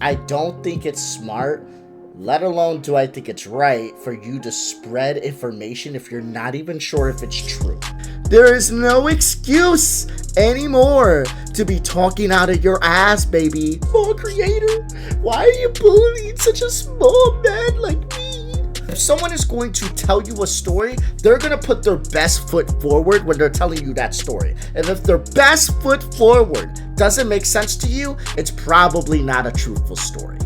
I don't think it's smart, let alone do I think it's right, for you to spread information if you're not even sure if it's true. There is no excuse anymore to be talking out of your ass, baby. Small creator, why are you bullying such a small man like me? If someone is going to tell you a story, they're going to put their best foot forward when they're telling you that story. And if their best foot forward doesn't make sense to you, it's probably not a truthful story.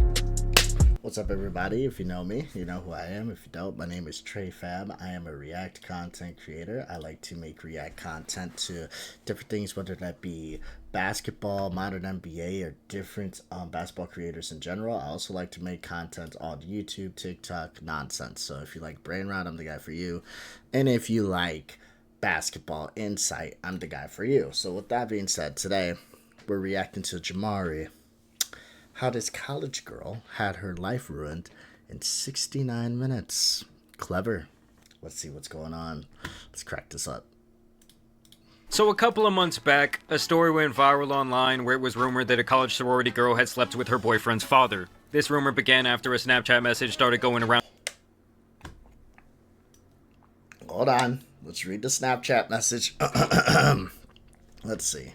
What's up, everybody? If you know me, you know who I am. If you don't, my name is Trey Fab. I am a React content creator. I like to make React content to different things, whether that be basketball, modern NBA, or different basketball creators in general. I also like to make content on YouTube, TikTok, nonsense. So if you like Brain Rot, I'm the guy for you. And if you like basketball insight, I'm the guy for you. So with that being said, today we're reacting to JAMARI. How this college girl had her life ruined in 69 minutes. Clever. Let's see what's going on. Let's crack this up. So a couple of months back, a story went viral online where it was rumored that a college sorority girl had slept with her boyfriend's father. This rumor began after a Snapchat message started going around. Hold on. Let's read the Snapchat message. Let's see.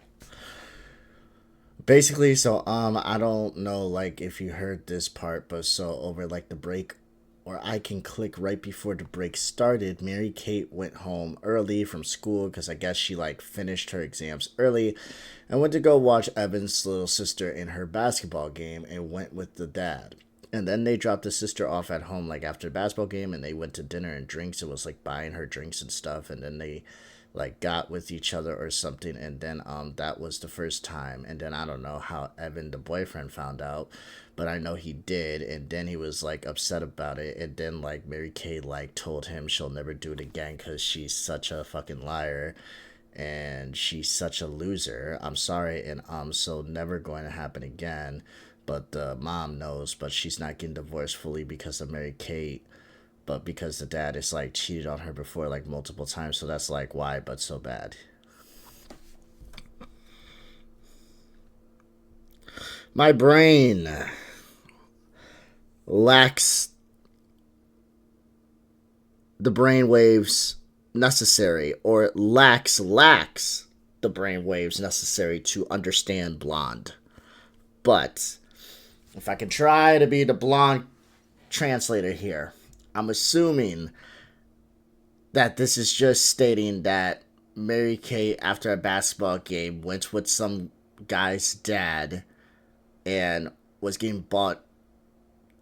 Basically, so I don't know like if you heard this part, but so over like the break, or I can click right before the break started, Mary Kate went home early from school because I guess she like finished her exams early and went to go watch Evan's little sister in her basketball game and went with the dad. And then they dropped the sister off at home like after the basketball game, and they went to dinner and drinks. It was like buying her drinks and stuff, and then they like got with each other or something, and then that was the first time. And then I don't know how Evan, the boyfriend, found out, but I know he did, and then he was like upset about it, and then like Mary Kay like told him she'll never do it again because she's such a fucking liar and she's such a loser. I'm sorry, and so never going to happen again. But the mom knows, but she's not getting divorced fully because of Mary Kate, but because the dad is like cheated on her before like multiple times. So that's like why, but so bad. My brain lacks the brain waves necessary, or it lacks the brain waves necessary to understand blonde. But if I can try to be the blonde translator here, I'm assuming that this is just stating that Mary Kate, after a basketball game, went with some guy's dad and was getting bought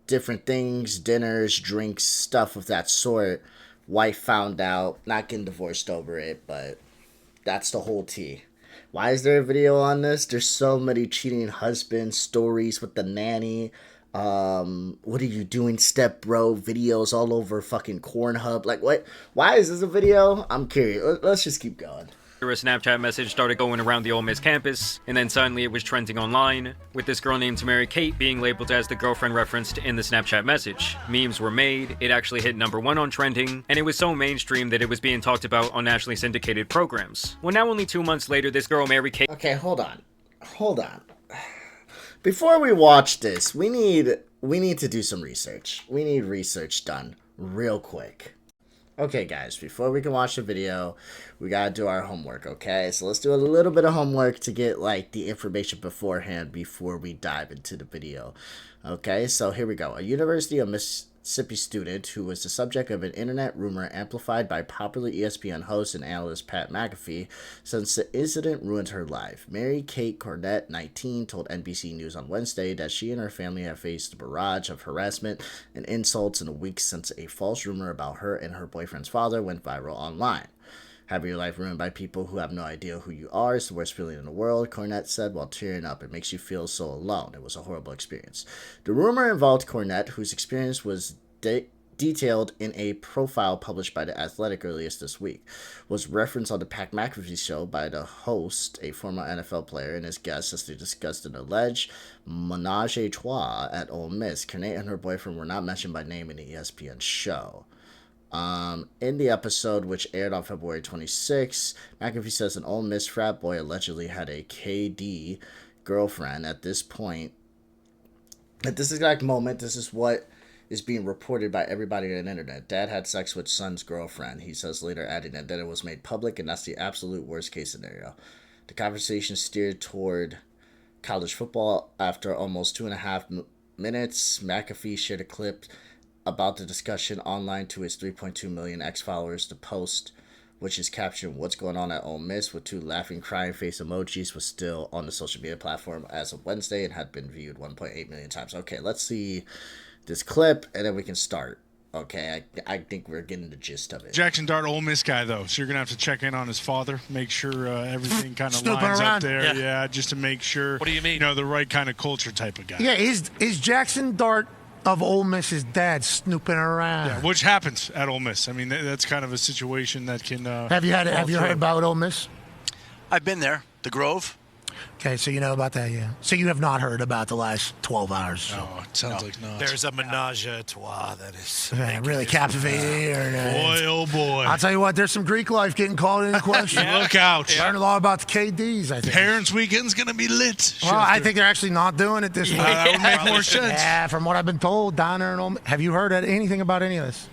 different things, dinners, drinks, stuff of that sort. Wife found out, not getting divorced over it, but that's the whole tea. Why is there a video on this? There's so many cheating husband stories with the nanny. What are you doing, step bro? Videos all over fucking Cornhub. Like, what? Why is this a video? I'm curious. Let's just keep going. A Snapchat message started going around the Ole Miss campus, and then suddenly it was trending online, with this girl named Mary Kate being labeled as the girlfriend referenced in the Snapchat message. Memes were made, it actually hit #1 on trending, and it was so mainstream that it was being talked about on nationally syndicated programs. Well, now only 2 months later, this girl Mary Kate... Okay, hold on. Before we watch this, we need to do some research. We need research done real quick. Okay, guys, before we can watch the video, we gotta do our homework, okay? So let's do a little bit of homework to get, like, the information beforehand before we dive into the video. Okay, so here we go. A University of Mississippi student who was the subject of an internet rumor amplified by popular ESPN host and analyst Pat McAfee since the incident ruined her life. Mary Kate Cornett, 19, told NBC News on Wednesday that she and her family have faced a barrage of harassment and insults in the weeks since a false rumor about her and her boyfriend's father went viral online. Having your life ruined by people who have no idea who you are is the worst feeling in the world, Cornett said while tearing up. It makes you feel so alone. It was a horrible experience. The rumor involved Cornett, whose experience was detailed in a profile published by The Athletic earlier this week, was referenced on the Pat McAfee show by the host, a former NFL player, and his guests as they discussed an alleged menage a trois at Ole Miss. Cornett and her boyfriend were not mentioned by name in the ESPN show. In the episode, which aired on February 26, McAfee says an Ole Miss frat boy allegedly had a KD girlfriend. At this point, At this exact moment, this is what is being reported by everybody on the internet. Dad had sex with son's girlfriend. He says later, adding that it was made public, and that's the absolute worst case scenario. The conversation steered toward college football. After almost 2.5 minutes, McAfee shared a clip about the discussion online to his 3.2 million ex-followers. The post, which is captioned "What's going on at Ole Miss?" with 2 laughing, crying face emojis, was still on the social media platform as of Wednesday and had been viewed 1.8 million times. Okay, let's see this clip, and then we can start. Okay, I think we're getting the gist of it. Jackson Dart, Ole Miss guy, though, so you're going to have to check in on his father, make sure everything kind of lines up there. Yeah, just to make sure. What do you mean? You know, the right kind of culture type of guy. Yeah, is Jackson Dart of Ole Miss's dad snooping around? Yeah, which happens at Ole Miss. I mean, that's kind of a situation that can. Have you heard about Ole Miss? I've been there. The Grove. Okay, so you know about that, yeah. So you have not heard about the last 12 hours. No, it sounds like not. There's a menage a trois that is really captivating. Boy, oh boy. I'll tell you what, there's some Greek life getting called into question. Look out. Learn a lot about the KDs, I think. Parents' weekend's going to be lit. Well, I think they're actually not doing it this week. That would make more sense. Yeah, from what I've been told, down there in Ole Miss. Have you heard anything about any of this?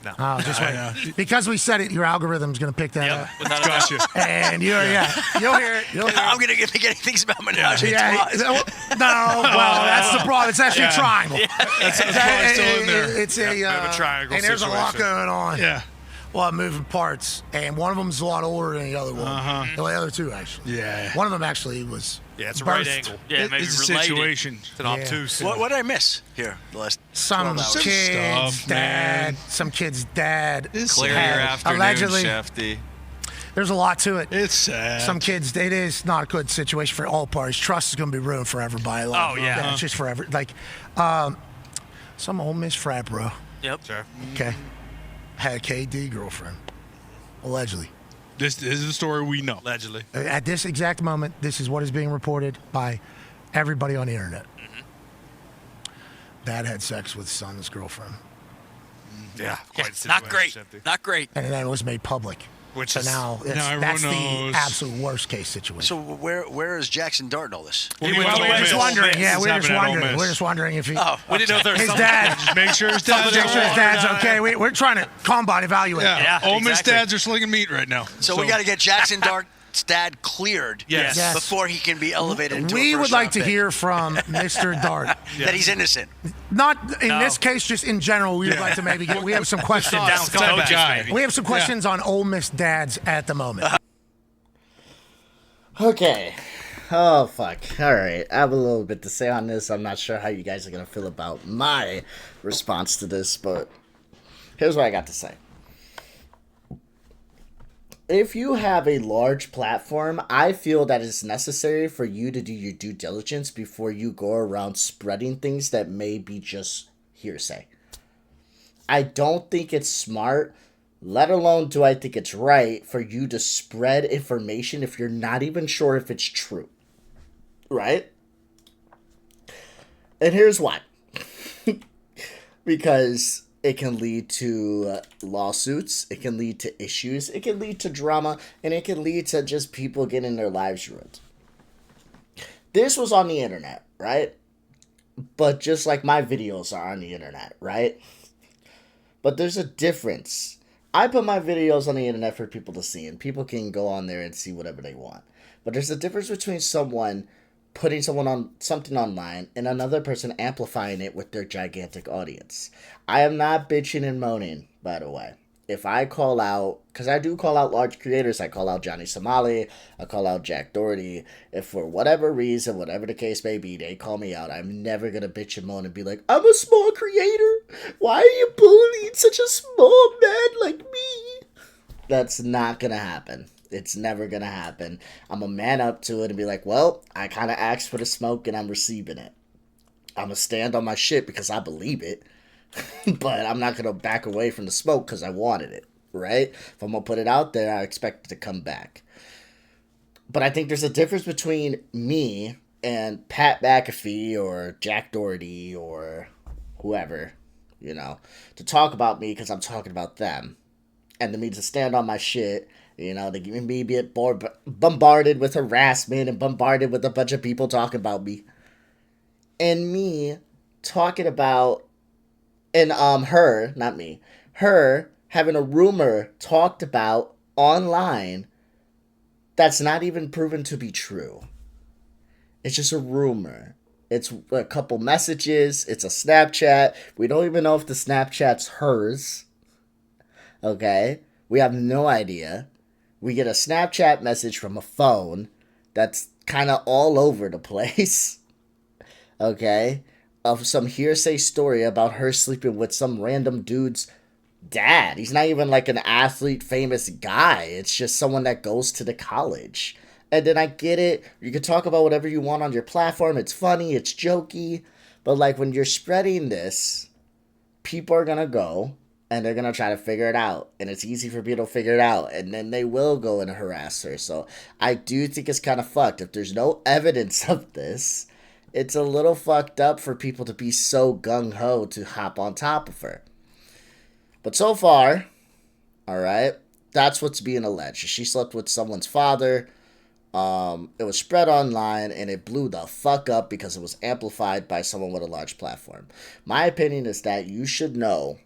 No. Oh, just wait. Because we said it, your algorithm's going to pick that up. Gotcha. And you'll hear it. I'm going to get getting things about menage a Yeah, trois. no, well, that's the problem. It's actually a triangle. That's probably still in there. It's a bit of a triangle and there's a lot situation. going on. Yeah. A lot of moving parts, and one of them's a lot older than the other one. The other two, actually. Yeah. One of them actually was. Yeah, it's a right birthed. angle. Yeah, maybe It's a related. situation. It's an obtuse. What did I miss here the last Some 12 hours? kid's stuff, dad. man. Some kid's dad. It's Clear had- your afternoon, allegedly. Shefty. There's a lot to it. It's sad. Some kids, it is not a good situation for all parties. Trust is going to be ruined forever by a lot. Oh, yeah. It's just forever. Like, some Ole Miss frat bro, Yep. Sure. okay, had a KD girlfriend, allegedly. This is the story we know. Allegedly. At this exact moment, this is what is being reported by everybody on the internet. Dad had sex with son's girlfriend, Yeah. Quite a Not situation, great. Shefty. Not great. and then it was made public. Which So is now everyone that's the knows. absolute worst case situation. So where is Jackson Dart in all this? He went went to to Ole Ole we're Miss. just wondering. Yeah, It's we're just happening at Ole wondering. Miss. We're just wondering if he. Oh, We didn't know if there was His something. dad. Just make sure his dad's Make sure his dad's okay. We're trying to combine evaluate. Yeah. Yeah, Ole Miss exactly. dads are slinging meat right now. So we got to get Jackson Dart's dad cleared Yes. Yes. before he can be elevated into We a would like to first-round pick. hear from Mr. Dart. that he's innocent. Not in No. this case, just in general. We would like to maybe get. We have some questions. Down Type of coaches, guy. maybe. We have some questions on Ole Miss dads at the moment. Okay. Oh, fuck. Alright. I have a little bit to say on this. I'm not sure how you guys are going to feel about my response to this, but here's what I got to say. If you have a large platform, I feel that it's necessary for you to do your due diligence before you go around spreading things that may be just hearsay. I don't think it's smart, let alone do I think it's right, for you to spread information if you're not even sure if it's true. Right? And here's why. Because it can lead to lawsuits, it can lead to issues, it can lead to drama, and it can lead to just people getting their lives ruined. This was on the internet, right? But just like my videos are on the internet, right? But there's a difference. I put my videos on the internet for people to see, and people can go on there and see whatever they want. But there's a difference between someone putting someone on something online and another person amplifying it with their gigantic audience. I am not bitching and moaning, by the way. If I call out, because I do call out large creators, I call out Johnny Somali, I call out Jack Doherty. If for whatever reason, whatever the case may be, they call me out, I'm never going to bitch and moan and be like, I'm a small creator. Why are you bullying such a small man like me? That's not going to happen. It's never going to happen. I'm going to man up to it and be like, well, I kind of asked for the smoke and I'm receiving it. I'm going to stand on my shit because I believe it. But I'm not going to back away from the smoke because I wanted it, right? If I'm going to put it out there, I expect it to come back. But I think there's a difference between me and Pat McAfee or Jack Doherty or whoever, you know, to talk about me because I'm talking about them. And then me to stand on my shit, you know, to me get bombarded with harassment and bombarded with a bunch of people talking about me. and me talking about, and her, not me, her having a rumor talked about online that's not even proven to be true. It's just a rumor. It's a couple messages. It's a Snapchat. We don't even know if the Snapchat's hers. Okay? We have no idea. We get a Snapchat message from a phone that's kind of all over the place. Okay? Of some hearsay story about her sleeping with some random dude's dad. He's not even like an athlete, famous guy. It's just someone that goes to the college. And then I get it. You can talk about whatever you want on your platform. It's funny. It's jokey. But like when you're spreading this, people are going to go and they're going to try to figure it out. And it's easy for people to figure it out. And then they will go and harass her. So I do think it's kind of fucked. If there's no evidence of this, it's a little fucked up for people to be so gung-ho to hop on top of her. But so far, alright, that's what's being alleged. She slept with someone's father. It was spread online and it blew the fuck up because it was amplified by someone with a large platform. My opinion is that you should know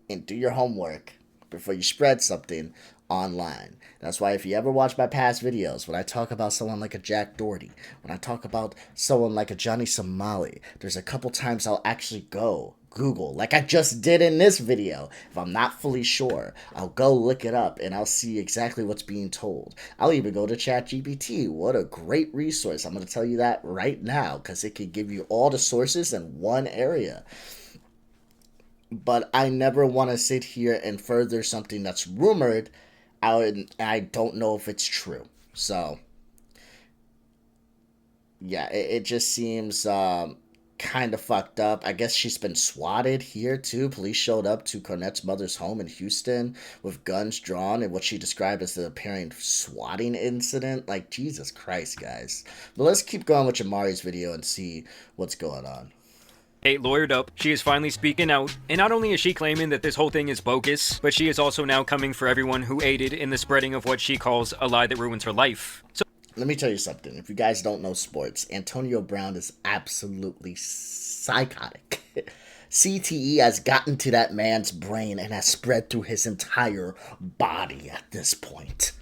and do your homework before you spread something online. That's why if you ever watch my past videos, when I talk about someone like a Jack Doherty, when I talk about someone like a Johnny Somali, there's a couple times I'll actually go Google, like I just did in this video. If I'm not fully sure, I'll go look it up and I'll see exactly what's being told. I'll even go to ChatGPT. What a great resource. I'm going to tell you that right now because it can give you all the sources in one area. But I never want to sit here and further something that's rumored out and I don't know if it's true. So, yeah, it just seems kind of fucked up. I guess she's been swatted here too. Police showed up to Cornett's mother's home in Houston with guns drawn in what she described as the apparent swatting incident. Like, Jesus Christ, guys. But let's keep going with JAMARI's video and see what's going on. Kate lawyered up, she is finally speaking out, and not only is she claiming that this whole thing is bogus, but she is also now coming for everyone who aided in the spreading of what she calls a lie that ruins her life. So let me tell you something. If you guys don't know sports, Antonio Brown is absolutely psychotic. CTE has gotten to that man's brain and has spread through his entire body at this point.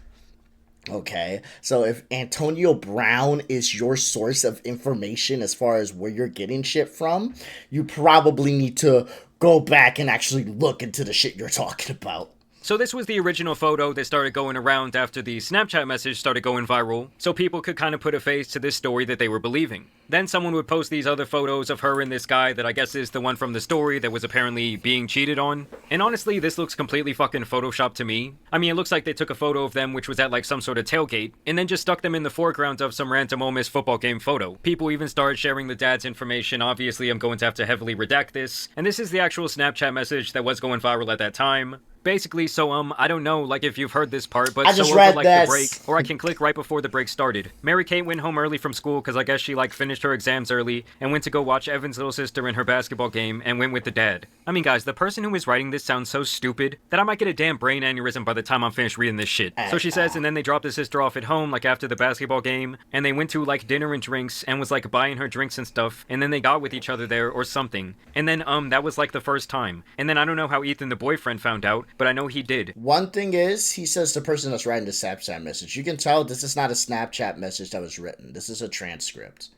Okay, so if Antonio Brown is your source of information as far as where you're getting shit from, you probably need to go back and actually look into the shit you're talking about. So this was the original photo that started going around after the Snapchat message started going viral, so people could kind of put a face to this story that they were believing. Then someone would post these other photos of her and this guy that I guess is the one from the story that was apparently being cheated on. And honestly, this looks completely fucking photoshopped to me. I mean, it looks like they took a photo of them which was at like some sort of tailgate, and then just stuck them in the foreground of some random Ole Miss football game photo. People even started sharing the dad's information. Obviously, I'm going to have to heavily redact this. And this is the actual Snapchat message that was going viral at that time. Basically, so I don't know, like if you've heard this part, but I just so read over like this. the break, or I can click right before the break started. Mary Kate went home early from school because I guess she like finished her exams early and went to go watch Evan's little sister in her basketball game and went with the dad. I mean, guys, the person who is writing this sounds so stupid that I might get a damn brain aneurysm by the time I'm finished reading this shit. So she says, and then they dropped the sister off at home like after the basketball game, and they went to like dinner and drinks and was like buying her drinks and stuff, and then they got with each other there or something. And then that was like the first time. And then I don't know how Ethan the boyfriend found out, but I know he did. One thing is, he says the person that's writing the Snapchat message, you can tell this is not a Snapchat message that was written. This is a transcript.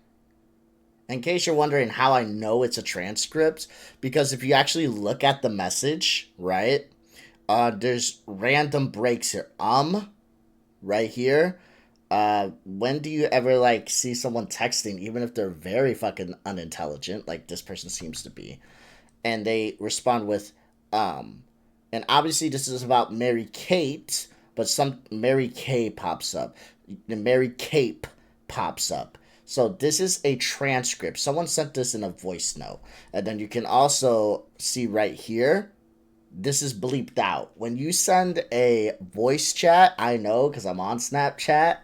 In case you're wondering how I know it's a transcript, because if you actually look at the message, right, there's random breaks here. Right here. When do you ever, like, see someone texting, even if they're very fucking unintelligent, like this person seems to be, and they respond with, and obviously this is about Mary Kate, but some Mary Kay pops up. The Mary Cape pops up. So this is a transcript. Someone sent this in a voice note. And then you can also see right here, this is bleeped out. When you send a voice chat, I know because I'm on Snapchat.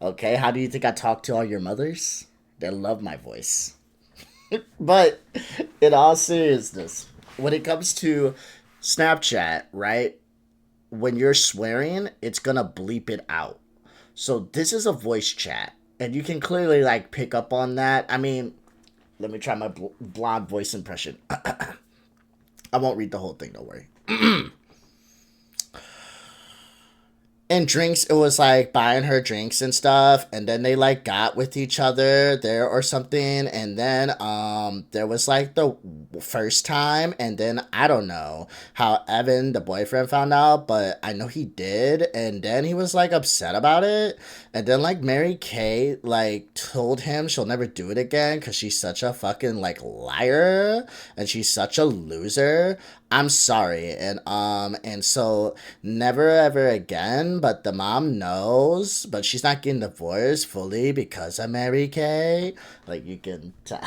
Okay, how do you think I talk to all your mothers? They love my voice. But in all seriousness, when it comes to Snapchat, right? When you're swearing, it's gonna bleep it out. So this is a voice chat, and you can clearly like pick up on that. I mean, Let me try my blonde voice impression. I won't read the whole thing, don't worry. And drinks, it was like buying her drinks and stuff, and then they like got with each other there or something, and then there was like the first time, and then I don't know how Evan, the boyfriend, found out, but I know he did, and then he was like upset about it, and then like Mary Kate like told him she'll never do it again because she's such a fucking like liar, and she's such a loser. I'm sorry, and so never ever again, but the mom knows, but she's not getting divorced fully because of Mary Kay. Like, you can tell.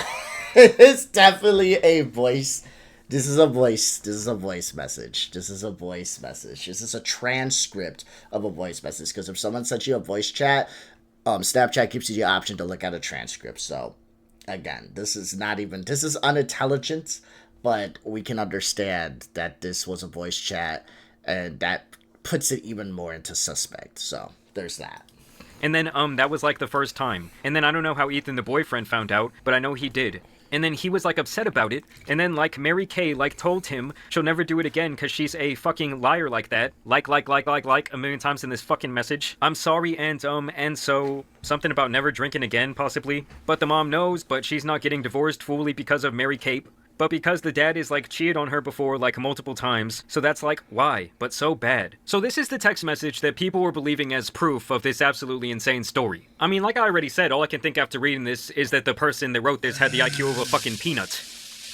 It's definitely a voice. This is a voice message. This is a voice message. This is a transcript of a voice message, because if someone sends you a voice chat, Snapchat gives you the option to look at a transcript. So, again, this is unintelligent, but we can understand that this was a voice chat, and that puts it even more into suspect. So there's that. And then that was like the first time. And then I don't know how Ethan, the boyfriend, found out, but I know he did. And then he was like upset about it. And then like Mary Kay like told him she'll never do it again because she's a fucking liar like that. Like a million times in this fucking message. I'm sorry, and so something about never drinking again, possibly. But the mom knows, but she's not getting divorced fully because of Mary Kay. But because the dad is like cheated on her before like multiple times, so that's like, why? But so bad. So this is the text message that people were believing as proof of this absolutely insane story. I mean, like I already said, all I can think after reading this is that the person that wrote this had the IQ of a fucking peanut.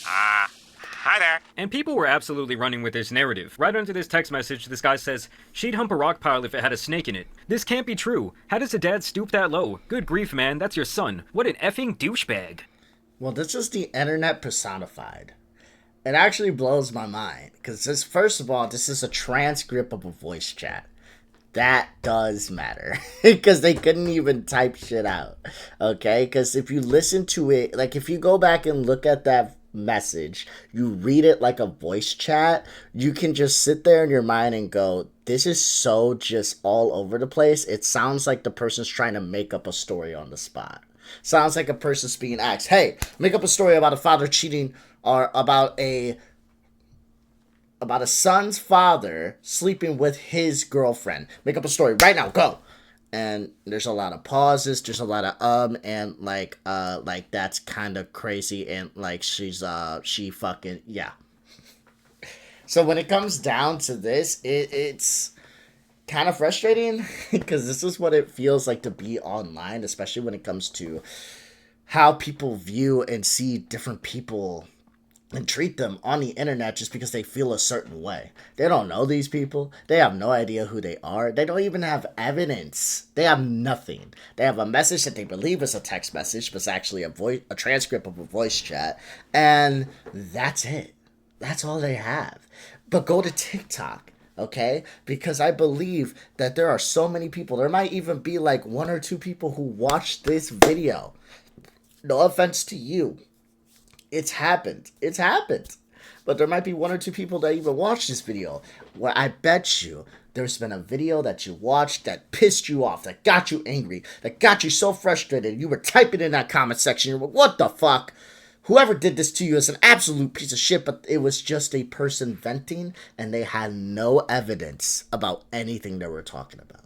Hi there. And people were absolutely running with this narrative. Right under this text message, this guy says, she'd hump a rock pile if it had a snake in it. This can't be true. How does a dad stoop that low? Good grief, man, that's your son. What an effing douchebag. Well, this is the internet personified. It actually blows my mind, because this, first of all, this is a transcript of a voice chat. That does matter, because they couldn't even type shit out, okay? Because if you listen to it, like if you go back and look at that message, you read it like a voice chat, you can just sit there in your mind and go, this is so just all over the place. It sounds like the person's trying to make up a story on the spot. Sounds like a person's being asked, hey, make up a story about a father cheating, or about a son's father sleeping with his girlfriend. Make up a story right now, go. And there's a lot of pauses, there's a lot of and like that's kind of crazy, and like she fucking, yeah. So when it comes down to this, it's kind of frustrating, because this is what it feels like to be online, especially when it comes to how people view and see different people and treat them on the internet just because they feel a certain way. They don't know these people. They have no idea who they are. They don't even have evidence. They have nothing. They have a message that they believe is a text message, but it's actually a transcript of a voice chat, and that's it. That's all they have. But go to TikTok. Okay? Because I believe that there are so many people. There might even be like 1 or 2 people who watch this video. No offense to you. It's happened. It's happened. But there might be 1 or 2 people that even watch this video. Well, I bet you there's been a video that you watched that pissed you off, that got you angry, that got you so frustrated. You were typing in that comment section. You were, what the fuck? Whoever did this to you is an absolute piece of shit, but it was just a person venting, and they had no evidence about anything they were talking about.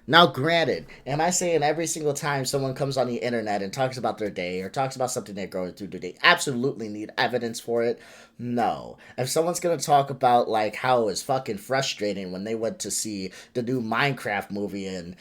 Now, granted, am I saying every single time someone comes on the internet and talks about their day or talks about something they're going through, do they absolutely need evidence for it? No. If someone's going to talk about, like, how it was fucking frustrating when they went to see the new Minecraft movie and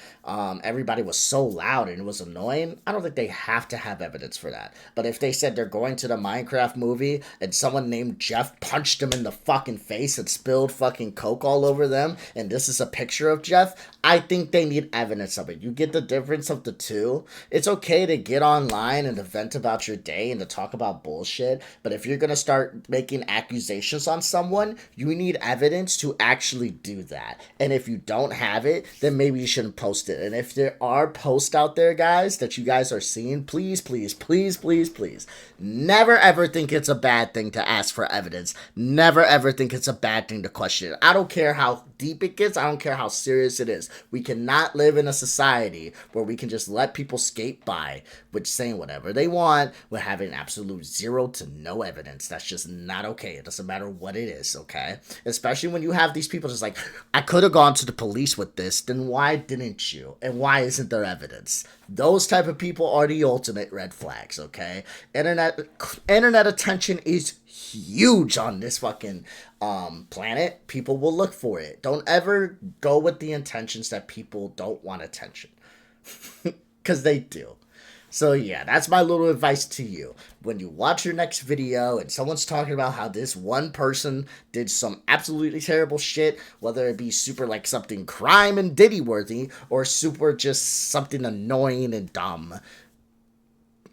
everybody was so loud and it was annoying, I don't think they have to have evidence for that. But if they said they're going to the Minecraft movie and someone named Jeff punched them in the fucking face and spilled fucking Coke all over them, and this is a picture of Jeff, I think they need evidence of it. You get the difference of the two. It's okay to get online and to vent about your day and to talk about bullshit, but if you're going to start making accusations on someone, you need evidence to actually do that. And if you don't have it, then maybe you shouldn't post it. And if there are posts out there, guys, that you guys are seeing, please, please, please, please, please, never ever think it's a bad thing to ask for evidence. Never ever think it's a bad thing to question it. I don't care how deep it gets. I don't care how serious it is. We cannot cannot live in a society where we can just let people skate by with saying whatever they want with having absolute zero to no evidence. That's just not okay. It doesn't matter what it is, okay? Especially when you have these people just like, I could have gone to the police with this, then why didn't you? And why isn't there evidence? Those type of people are the ultimate red flags, okay? Internet attention is huge on this fucking planet. People will look for it. Don't ever go with the intentions that people don't want attention. Because they do. So yeah, that's my little advice to you. When you watch your next video and someone's talking about how this one person did some absolutely terrible shit, whether it be super like something crime and Diddy worthy, or super just something annoying and dumb,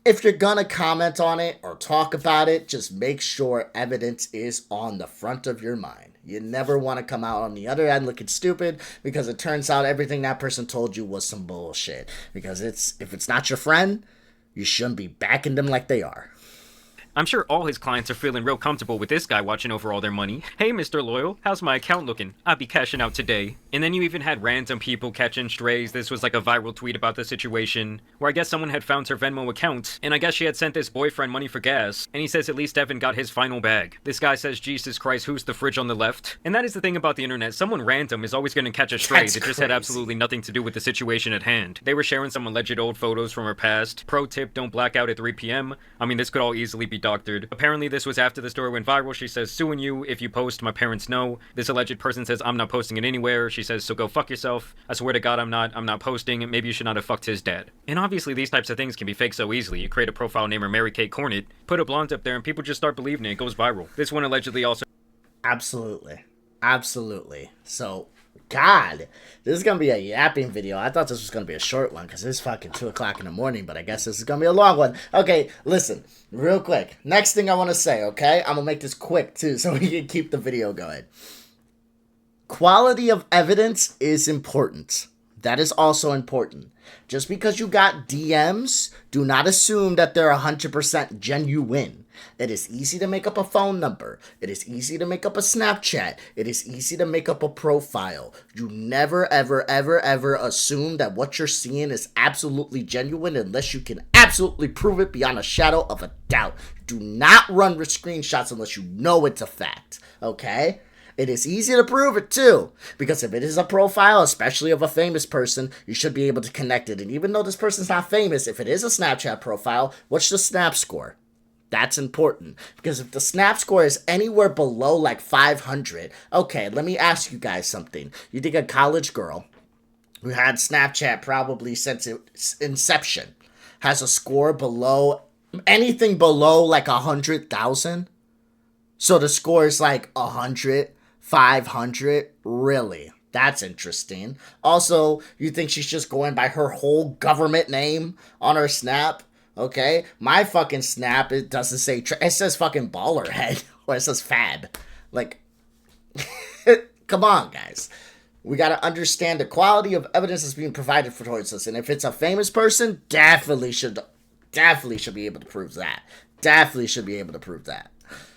if you're gonna comment on it or talk about it, just make sure evidence is on the front of your mind. You never want to come out on the other end looking stupid because it turns out everything that person told you was some bullshit. Because if it's not your friend, you shouldn't be backing them like they are. I'm sure all his clients are feeling real comfortable with this guy watching over all their money. Hey, Mr. Loyal, how's my account looking? I'll be cashing out today. And then you even had random people catching strays. This was like a viral tweet about the situation, where I guess someone had found her Venmo account, and I guess she had sent this boyfriend money for gas, and he says at least Evan got his final bag. This guy says, Jesus Christ, who's the fridge on the left? And that is the thing about the internet. Someone random is always going to catch a stray that just had absolutely nothing to do with the situation at hand. They were sharing some alleged old photos from her past. Pro tip, don't black out at 3 p.m. I mean, this could all easily be doctored. Apparently, this was after the story went viral. She says, suing you if you post, my parents know. This alleged person says, I'm not posting it anywhere. She says, so go fuck yourself. I swear to God, I'm not posting. Maybe you should not have fucked his dad. And obviously, these types of things can be fake so easily. You create a profile named Mary Kate Cornett, put a blonde up there, and people just start believing it. It goes viral. This one allegedly also... Absolutely. Absolutely. So, God, this is going to be a yapping video. I thought this was going to be a short one because it's fucking 2 o'clock in the morning, but I guess this is going to be a long one. Okay, listen, real quick. Next thing I want to say, okay? I'm going to make this quick, too, so we can keep the video going. Quality of evidence is important. That is also important. Just because you got DMs, do not assume that they're 100% genuine. It is easy to make up a phone number. It is easy to make up a Snapchat. It is easy to make up a profile. You never, ever, ever, ever assume that what you're seeing is absolutely genuine unless you can absolutely prove it beyond a shadow of a doubt. Do not run with screenshots unless you know it's a fact, okay? It is easy to prove it too, because if it is a profile, especially of a famous person, you should be able to connect it. And even though this person's not famous, if it is a Snapchat profile, what's the snap score? That's important, because if the snap score is anywhere below like 500, okay, let me ask you guys something. You think a college girl who had Snapchat probably since its inception has a score below, anything below like 100,000? So the score is like 100, 500, really? That's interesting. Also, you think she's just going by her whole government name on her snap? Okay, my fucking snap, it doesn't say, it says fucking baller head, or it says fab. Like, come on, guys. We gotta understand the quality of evidence that's being provided for towards us, and if it's a famous person, definitely should be able to prove that. Definitely should be able to prove that.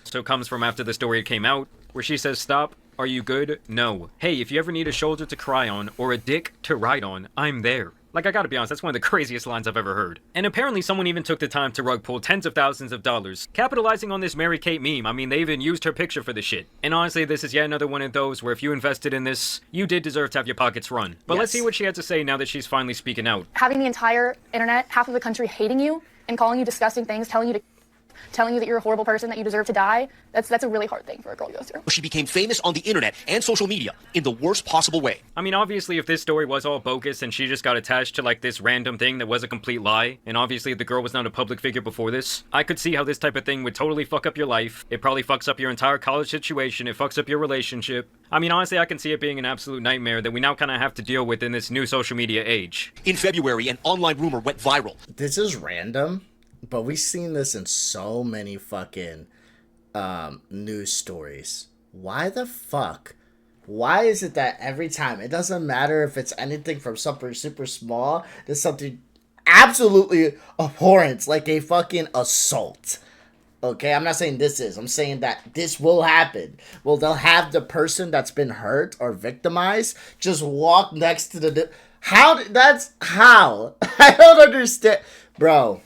So comes from after the story came out, where she says, stop, are you good? No. Hey, if you ever need a shoulder to cry on, or a dick to ride on, I'm there. Like, I gotta be honest, that's one of the craziest lines I've ever heard. And apparently someone even took the time to rug pull tens of thousands of dollars, capitalizing on this Mary Kate meme. I mean, they even used her picture for the shit. And honestly, this is yet another one of those where if you invested in this, you did deserve to have your pockets run. But Let's see what she had to say now that she's finally speaking out. Having the entire internet, half of the country hating you and calling you disgusting things, telling you that you're a horrible person, that you deserve to die, that's a really hard thing for a girl to go through. She became famous on the internet and social media in the worst possible way. I mean, obviously, if this story was all bogus and she just got attached to, like, this random thing that was a complete lie, and obviously the girl was not a public figure before this, I could see how this type of thing would totally fuck up your life. It probably fucks up your entire college situation. It fucks up your relationship. I mean, honestly, I can see it being an absolute nightmare that we now kind of have to deal with in this new social media age. In February, an online rumor went viral. This is random, but we've seen this in so many fucking news stories. Why the fuck? Why is it that every time, it doesn't matter if it's anything from something super small to something absolutely abhorrent, like a fucking assault. Okay, I'm not saying this is. I'm saying that this will happen. Well, they'll have the person that's been hurt or victimized just walk next to the... That's how. I don't understand. Bro,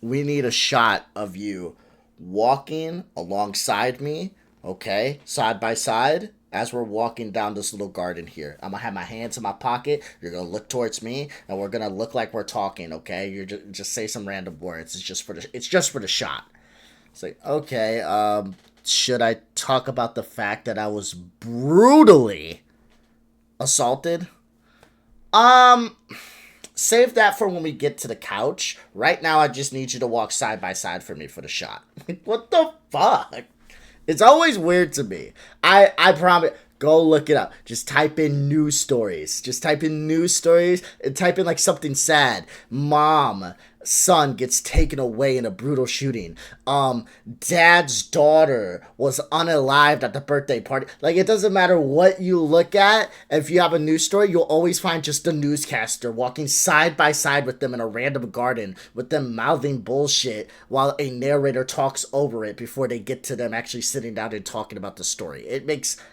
we need a shot of you walking alongside me, okay? Side by side, as we're walking down this little garden here. I'm gonna have my hands in my pocket. You're gonna look towards me, and we're gonna look like we're talking, okay? You're just say some random words. It's just for the shot. It's like, okay, should I talk about the fact that I was brutally assaulted? Save that for when we get to the couch. Right now, I just need you to walk side by side for me for the shot. What the fuck? It's always weird to me. I promise. Go look it up. Just type in news stories. Just type in news stories and type in like something sad. Mom, son gets taken away in a brutal shooting. Dad's daughter was unalived at the birthday party. Like, it doesn't matter what you look at. If you have a news story, you'll always find just a newscaster walking side by side with them in a random garden with them mouthing bullshit while a narrator talks over it before they get to them actually sitting down and talking about the story.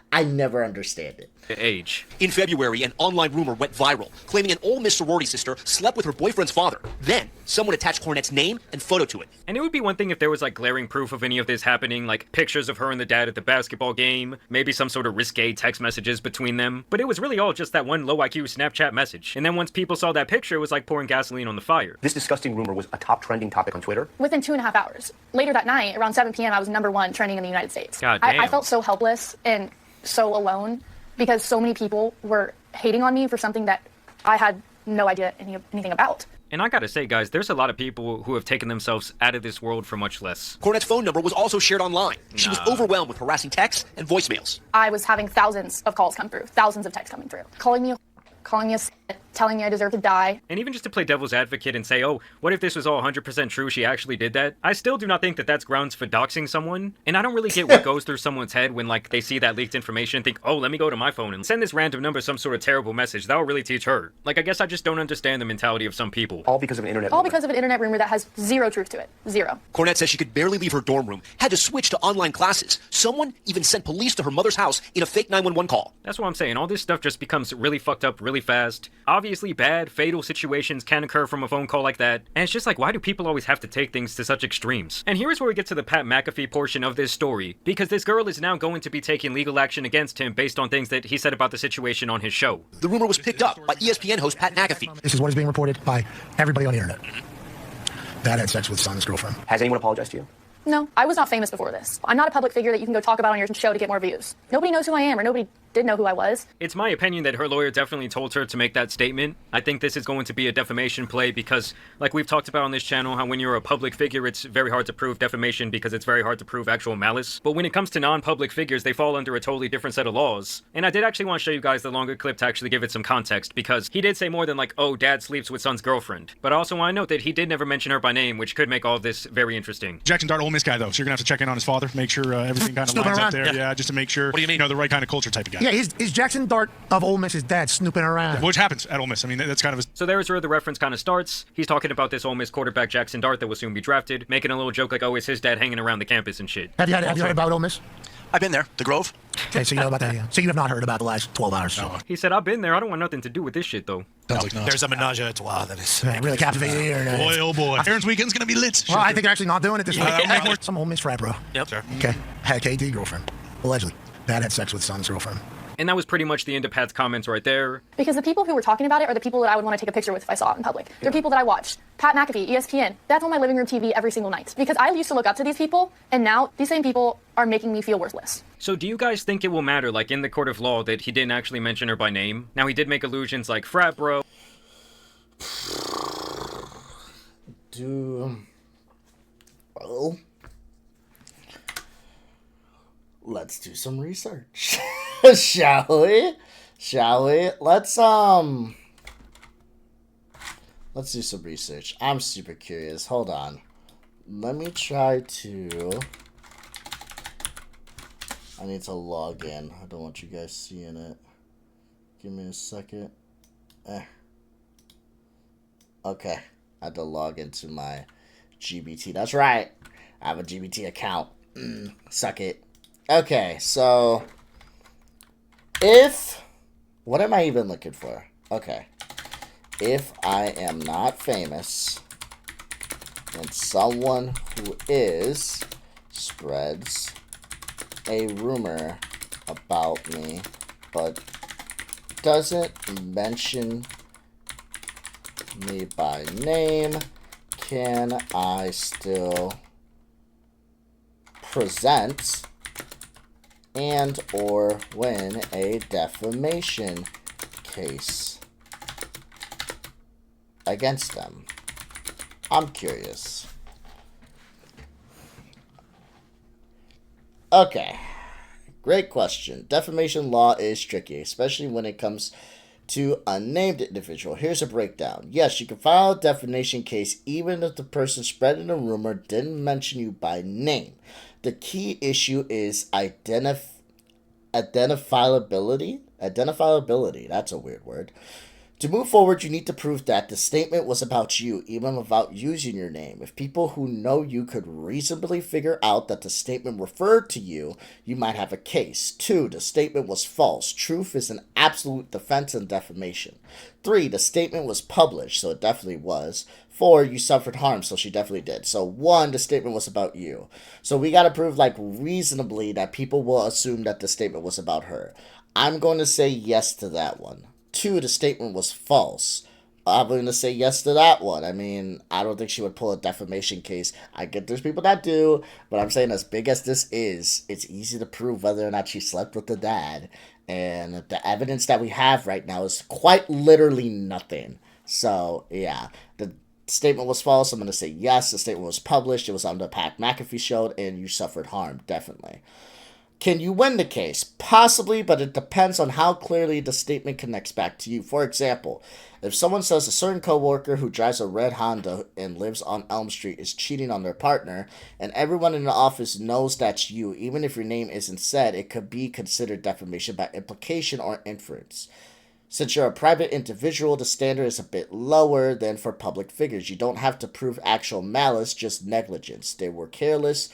I never understand it. Age. In February, an online rumor went viral, claiming an Ole Miss sorority sister slept with her boyfriend's father. Then, someone attached Cornett's name and photo to it. And it would be one thing if there was like glaring proof of any of this happening, like pictures of her and the dad at the basketball game, maybe some sort of risque text messages between them. But it was really all just that one low IQ Snapchat message. And then once people saw that picture, it was like pouring gasoline on the fire. This disgusting rumor was a top trending topic on Twitter. Within 2.5 hours. Later that night, around 7 p.m., I was #1 trending in the United States. God damn. I felt so helpless and so alone because so many people were hating on me for something that I had no idea anything about. And I gotta say, guys, there's a lot of people who have taken themselves out of this world for much less. Cornett's phone number was also shared online. She was overwhelmed with harassing texts and voicemails. I was having thousands of calls come through, thousands of texts coming through, calling me a telling me I deserve to die. And even just to play devil's advocate and say, oh, what if this was all 100% true, she actually did that? I still do not think that that's grounds for doxing someone. And I don't really get what goes through someone's head when, like, they see that leaked information and think, oh, let me go to my phone and send this random number some sort of terrible message. That will really teach her. Like, I guess I just don't understand the mentality of some people. All because of an internet All rumor. because of an internet rumor that has zero truth to it. Zero. Cornett says she could barely leave her dorm room, had to switch to online classes. Someone even sent police to her mother's house in a fake 911 call. That's what I'm saying. All this stuff just becomes really fucked up really fast. Obviously, bad, fatal situations can occur from a phone call like that. And it's just like, why do people always have to take things to such extremes? And here's where we get to the Pat McAfee portion of this story, because this girl is now going to be taking legal action against him based on things that he said about the situation on his show. The rumor was picked up by ESPN host Pat McAfee. This is what is being reported by everybody on the internet. Dad had sex with son's girlfriend. Has anyone apologized to you? No, I was not famous before this. I'm not a public figure that you can go talk about on your show to get more views. Nobody knows who I am, or nobody did know who I was. It's my opinion that her lawyer definitely told her to make that statement. I think this is going to be a defamation play because, like we've talked about on this channel, how when you're a public figure, it's very hard to prove defamation because it's very hard to prove actual malice. But when it comes to non-public figures, they fall under a totally different set of laws. And I did actually want to show you guys the longer clip to actually give it some context, because he did say more than like, oh, dad sleeps with son's girlfriend. But I also want to note that he did never mention her by name, which could make all of this very interesting. Jackson Dart, Ole Miss guy, though, so you're going to have to check in on his father, make sure everything kind of lines up there. Yeah, just to make sure, What do you mean? the right kind of culture type of guy. Yeah, is Jackson Dart of Ole Miss's dad snooping around? Which happens at Ole Miss. I mean, that's kind of a... So there's where the reference kind of starts. He's talking about this Ole Miss quarterback Jackson Dart that will soon be drafted, making a little joke like, oh, it's his dad hanging around the campus and shit. Have you heard about Ole Miss? I've been there, the Grove. Okay, so you know about that, yeah. So you have not heard about the last 12 hours. No. He said, I've been there. I don't want nothing to do with this shit, though. Sounds like nuts. There's a menage a trois that is Really captivating here. Boy, oh boy. Aaron's weekend's going to be lit. Well, I think they're actually not doing it this week. Yeah. Some Ole Miss frat bro. Yep. Sure. Okay. Had a KD girlfriend. Allegedly. Dad had sex with son's girlfriend. And that was pretty much the end of Pat's comments right there. Because the people who were talking about it are the people that I would want to take a picture with if I saw it in public. They're people that I watched. Pat McAfee, ESPN. That's on my living room TV every single night. Because I used to look up to these people, and now these same people are making me feel worthless. So do you guys think it will matter, like in the court of law, that he didn't actually mention her by name? Now, he did make allusions like frat bro. Well, let's do some research. Shall we? Let's do some research. I'm super curious. Hold on. Let me try to... I need to log in. I don't want you guys seeing it. Give me a second. Okay. I had to log into my GBT. That's right. I have a GBT account. Suck it. Okay, so... What am I even looking for? Okay. If I am not famous, and someone who is spreads a rumor about me, but doesn't mention me by name, can I still present and or win a defamation case against them? I'm curious. Okay. Great question. Defamation law is tricky, especially when it comes to unnamed individual. Here's a breakdown. Yes, you can file a defamation case even if the person spreading the rumor didn't mention you by name. The key issue is identifiability. Identifiability, that's a weird word. To move forward, you need to prove that the statement was about you, even without using your name. If people who know you could reasonably figure out that the statement referred to you, you might have a case. 2, the statement was false. Truth is an absolute defense in defamation. 3, the statement was published, so it definitely was. 4, you suffered harm, so she definitely did. So 1, the statement was about you. So we got to prove, like, reasonably that people will assume that the statement was about her. I'm going to say yes to that one. 2, the statement was false. I'm going to say yes to that one. I mean, I don't think she would pull a defamation case. I get there's people that do, but I'm saying as big as this is, it's easy to prove whether or not she slept with the dad. And the evidence that we have right now is quite literally nothing. So, yeah, the statement was false. I'm going to say yes. The statement was published. It was on the Pat McAfee show, and you suffered harm, definitely. Can you win the case? Possibly, but it depends on how clearly the statement connects back to you. For example, if someone says a certain coworker who drives a red Honda and lives on Elm Street is cheating on their partner, and everyone in the office knows that's you, even if your name isn't said, it could be considered defamation by implication or inference. Since you're a private individual, the standard is a bit lower than for public figures. You don't have to prove actual malice, just negligence. They were careless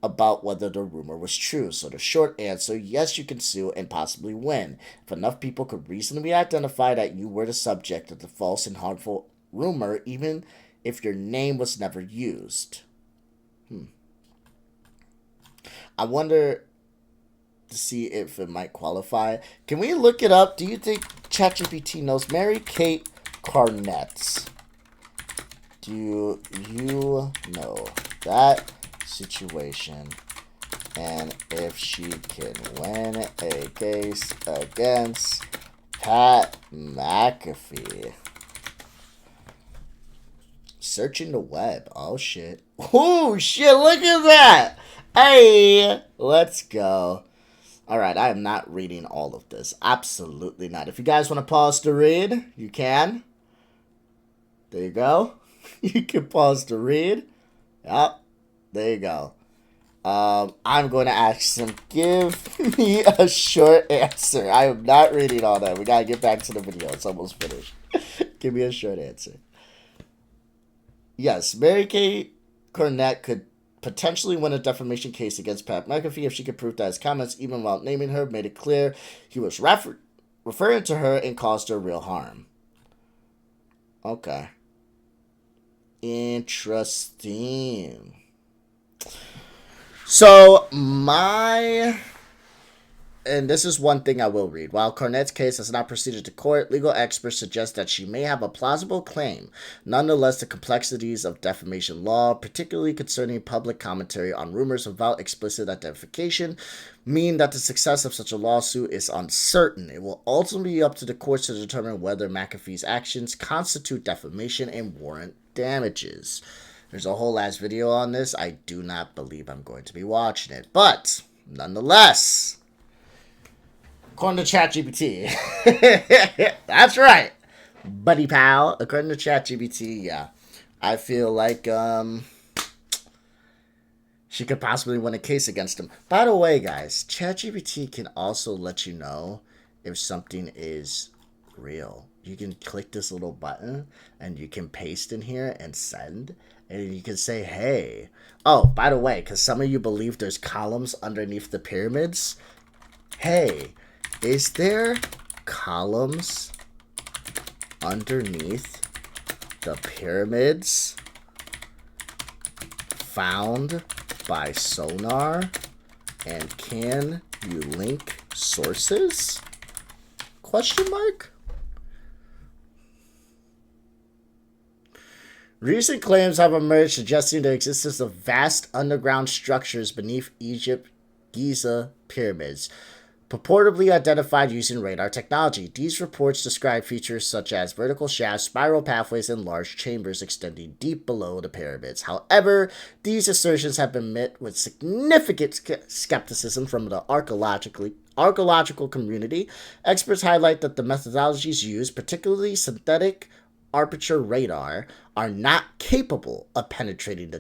about whether the rumor was true. So the short answer, yes, you can sue and possibly win. If enough people could reasonably identify that you were the subject of the false and harmful rumor, even if your name was never used. I wonder to see if it might qualify. Can we look it up? Do you think ChatGPT knows Mary Kate Cornett? Do you know that situation, and if she can win a case against Pat McAfee? Searching the web. Oh shit. Oh shit, look at that. Hey, let's go. Alright, I am not reading all of this. Absolutely not. If you guys want to pause to read, you can. There you go. You can pause to read. Yep. There you go. I'm going to ask him, give me a short answer. I am not reading all that. We got to get back to the video. It's almost finished. Give me a short answer. Yes, Mary Kate Cornett could potentially win a defamation case against Pat McAfee if she could prove that his comments, even while naming her, made it clear he was referring to her and caused her real harm. Okay. Interesting. So, and this is one thing I will read. While Cornett's case has not proceeded to court, legal experts suggest that she may have a plausible claim. Nonetheless, the complexities of defamation law, particularly concerning public commentary on rumors without explicit identification, mean that the success of such a lawsuit is uncertain. It will ultimately be up to the courts to determine whether McAfee's actions constitute defamation and warrant damages. There's a whole ass video on this. I do not believe I'm going to be watching it. But, nonetheless, according to ChatGPT, that's right, buddy pal. According to ChatGPT, yeah, I feel like she could possibly win a case against him. By the way, guys, ChatGPT can also let you know if something is real. You can click this little button and you can paste in here and send, and you can say, hey. Oh, by the way, because some of you believe there's columns underneath the pyramids. Hey, is there columns underneath the pyramids found by sonar? And can you link sources? Question mark? Recent claims have emerged suggesting the existence of vast underground structures beneath Egypt Giza pyramids, purportedly identified using radar technology. These reports describe features such as vertical shafts, spiral pathways, and large chambers extending deep below the pyramids. However, these assertions have been met with significant skepticism from the archaeological community. Experts highlight that the methodologies used, particularly synthetic aperture radar, are not capable of penetrating the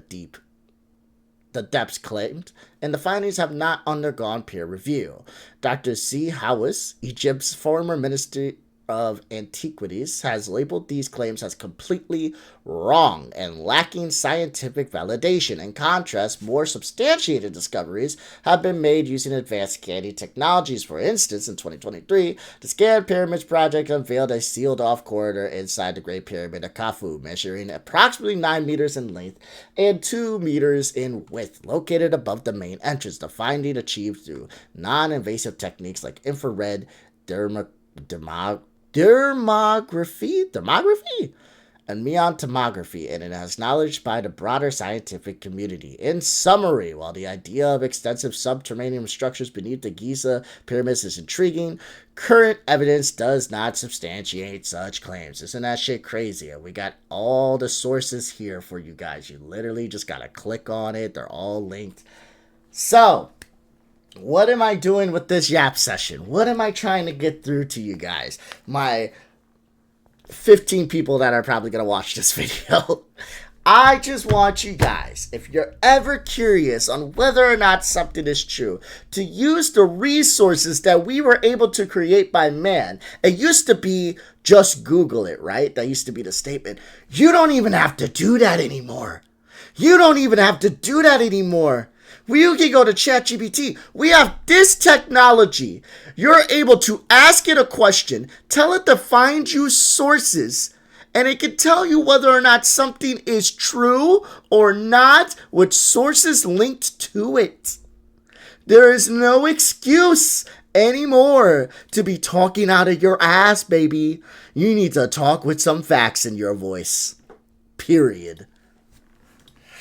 depths claimed, and the findings have not undergone peer review. Dr. C. Hawes, Egypt's former Minister of Antiquities, has labeled these claims as completely wrong and lacking scientific validation. In contrast, more substantiated discoveries have been made using advanced scanning technologies. For instance, in 2023, the Scan Pyramids Project unveiled a sealed-off corridor inside the Great Pyramid of Khufu, measuring approximately 9 meters in length and 2 meters in width, located above the main entrance. The finding achieved through non-invasive techniques like infrared dermography and muon tomography, and it is acknowledged by the broader scientific community. In summary, while the idea of extensive subterranean structures beneath the Giza pyramids is intriguing, current evidence does not substantiate such claims. Isn't that shit crazy? And we got all the sources here for you guys. You literally just gotta click on it. They're all linked. So, what am I doing with this yap session? What am I trying to get through to you guys? My 15 people that are probably going to watch this video. I just want you guys, if you're ever curious on whether or not something is true, to use the resources that we were able to create by man. It used to be just Google it, right? That used to be the statement. You don't even have to do that anymore. You don't even have to do that anymore. You can go to ChatGPT. We have this technology. You're able to ask it a question, tell it to find you sources, and it can tell you whether or not something is true or not with sources linked to it. There is no excuse anymore to be talking out of your ass, baby. You need to talk with some facts in your voice. Period.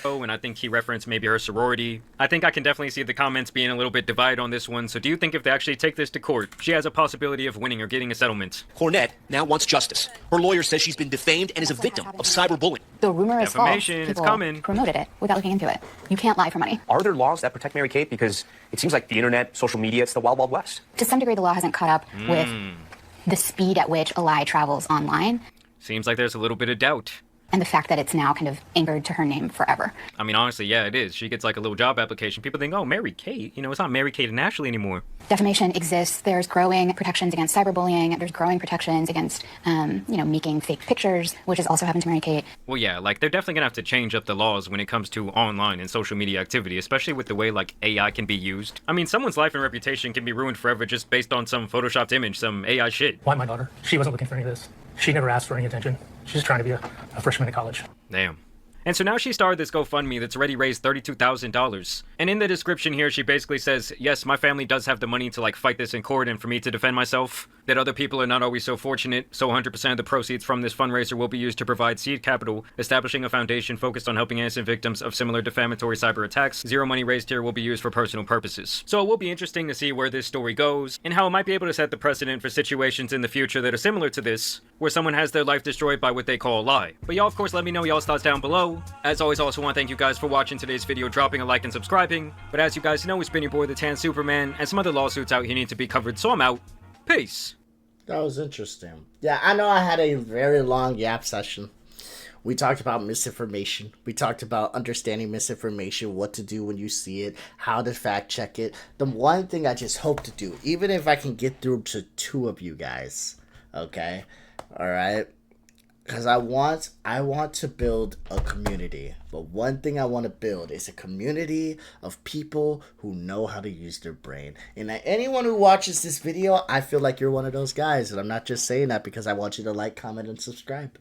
And I think he referenced maybe her sorority. I think I can definitely see the comments being a little bit divided on this one. So do you think if they actually take this to court, she has a possibility of winning or getting a settlement? Cornett now wants justice. Her lawyer says she's been defamed and is a victim of cyberbullying. The rumor is false. Defamation, it's coming. Promoted it without looking into it. You can't lie for money. Are there laws that protect Mary Kate? Because it seems like the internet, social media, it's the wild, wild west. To some degree, the law hasn't caught up with the speed at which a lie travels online. Seems like there's a little bit of doubt. And the fact that it's now kind of anchored to her name forever. I mean, honestly, yeah, it is. She gets like a little job application. People think, oh, Mary Kate. You know, it's not Mary Kate and Ashley anymore. Defamation exists. There's growing protections against cyberbullying. There's growing protections against, making fake pictures, which has also happened to Mary Kate. Well, yeah, like, they're definitely gonna have to change up the laws when it comes to online and social media activity, especially with the way, like, AI can be used. I mean, someone's life and reputation can be ruined forever just based on some photoshopped image, some AI shit. Why my daughter? She wasn't looking for any of this. She never asked for any attention. She's just trying to be a freshman in college. Damn. And so now she started this GoFundMe that's already raised $32,000. And in the description here, she basically says, yes, my family does have the money to like fight this in court and for me to defend myself. That other people are not always so fortunate. So 100% of the proceeds from this fundraiser will be used to provide seed capital, establishing a foundation focused on helping innocent victims of similar defamatory cyber attacks. Zero money raised here will be used for personal purposes. So it will be interesting to see where this story goes and how it might be able to set the precedent for situations in the future that are similar to this, where someone has their life destroyed by what they call a lie. But y'all, of course, let me know y'all's thoughts down below. As always, I also want to thank you guys for watching today's video, dropping a like and subscribing. But as you guys know, it's been your boy, the Tan Superman, and some other lawsuits out here need to be covered, so I'm out. Peace. That was interesting. Yeah, I know I had a very long yap session. We talked about misinformation. We talked about understanding misinformation, what to do when you see it, how to fact check it. The one thing I just hope to do, even if I can get through to 2 of you guys, okay? All right? Because I want to build a community. But one thing I want to build is a community of people who know how to use their brain. And anyone who watches this video, I feel like you're one of those guys. And I'm not just saying that because I want you to like, comment, and subscribe.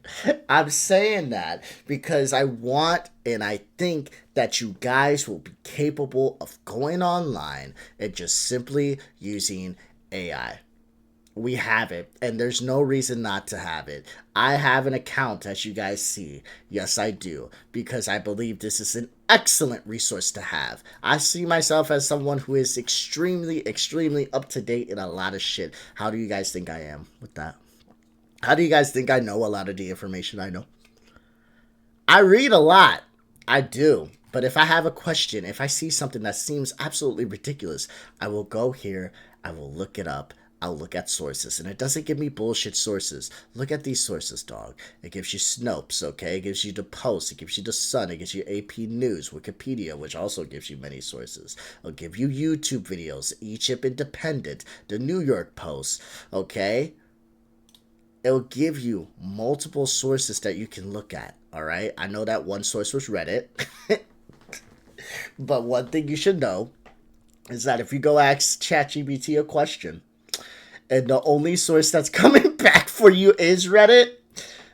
I'm saying that because I want and I think that you guys will be capable of going online and just simply using AI. We have it, and there's no reason not to have it. I have an account, as you guys see. Yes, I do, because I believe this is an excellent resource to have. I see myself as someone who is extremely, extremely up-to-date in a lot of shit. How do you guys think I am with that? How do you guys think I know a lot of the information I know? I read a lot. I do. But if I have a question, if I see something that seems absolutely ridiculous, I will go here, I will look it up, I'll look at sources, and it doesn't give me bullshit sources. Look at these sources, dog. It gives you Snopes, okay? It gives you the Post, it gives you the Sun, it gives you AP News, Wikipedia, which also gives you many sources. It'll give you YouTube videos, Egypt Independent, the New York Post, okay? It'll give you multiple sources that you can look at, all right? I know that one source was Reddit, but one thing you should know is that if you go ask ChatGPT a question, and the only source that's coming back for you is Reddit,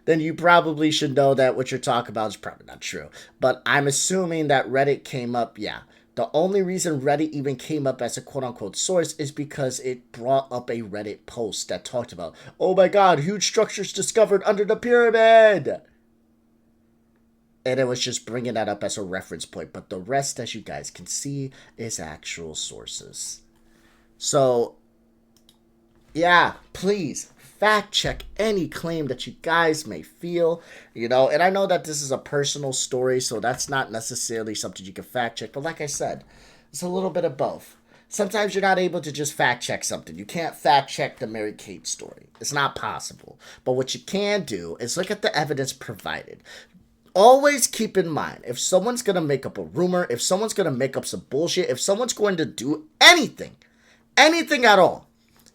then you probably should know that what you're talking about is probably not true. But I'm assuming that Reddit came up, yeah. The only reason Reddit even came up as a quote-unquote source is because it brought up a Reddit post that talked about, oh my god, huge structures discovered under the pyramid! And it was just bringing that up as a reference point. But the rest, as you guys can see, is actual sources. So yeah, please fact check any claim that you guys may feel, you know, and I know that this is a personal story, so that's not necessarily something you can fact check, but like I said, it's a little bit of both. Sometimes you're not able to just fact check something. You can't fact check the Mary Kate story. It's not possible. But what you can do is look at the evidence provided. Always keep in mind, if someone's going to make up a rumor, if someone's going to make up some bullshit, if someone's going to do anything at all,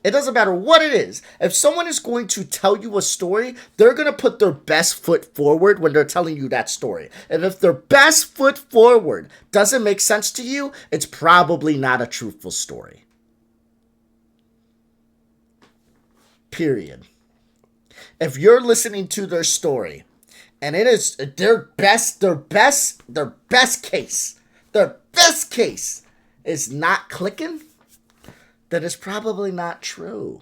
it doesn't matter what it is. If someone is going to tell you a story, they're going to put their best foot forward when they're telling you that story. And if their best foot forward doesn't make sense to you, it's probably not a truthful story. Period. If you're listening to their story and it is their best case is not clicking, that is probably not true.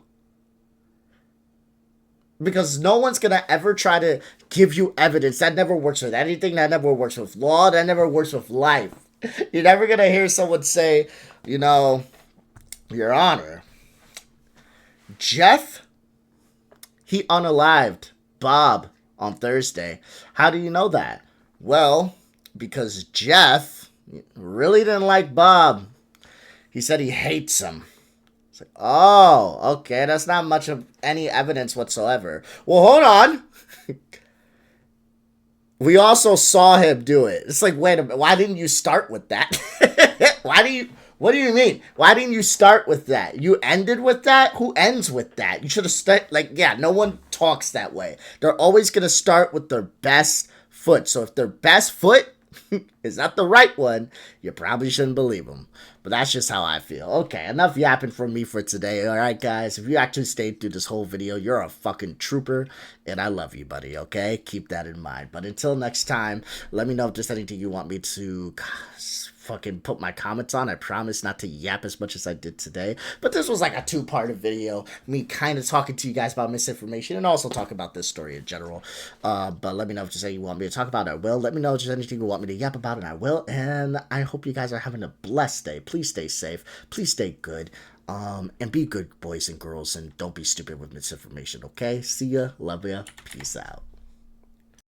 Because no one's going to ever try to give you evidence. That never works with anything. That never works with law. That never works with life. You're never going to hear someone say, you know, Your Honor, Jeff, he unalived Bob on Thursday. How do you know that? Well, because Jeff really didn't like Bob. He said he hates him. It's like, oh, okay, that's not much of any evidence whatsoever. Well, hold on. We also saw him do it. It's like, wait a minute, why didn't you start with that? What do you mean? Why didn't you start with that? You ended with that? Who ends with that? You should have no one talks that way. They're always going to start with their best foot. So if their best foot is not the right one, you probably shouldn't believe them. But that's just how I feel. Okay, enough yapping from me for today. Alright, guys, if you actually stayed through this whole video, you're a fucking trooper, and I love you, buddy, okay? Keep that in mind. But until next time, let me know if there's anything you want me to fucking put my comments on. I promise not to yap as much as I did today. But this was like a two-part video. Me kind of talking to you guys about misinformation and also talk about this story in general. But let me know if there's anything you want me to talk about. I will. Let me know if there's anything you want me to yap about, and I will. And I hope you guys are having a blessed day. Please stay safe. Please stay good. And be good, boys and girls. And don't be stupid with misinformation, okay? See ya. Love ya. Peace out.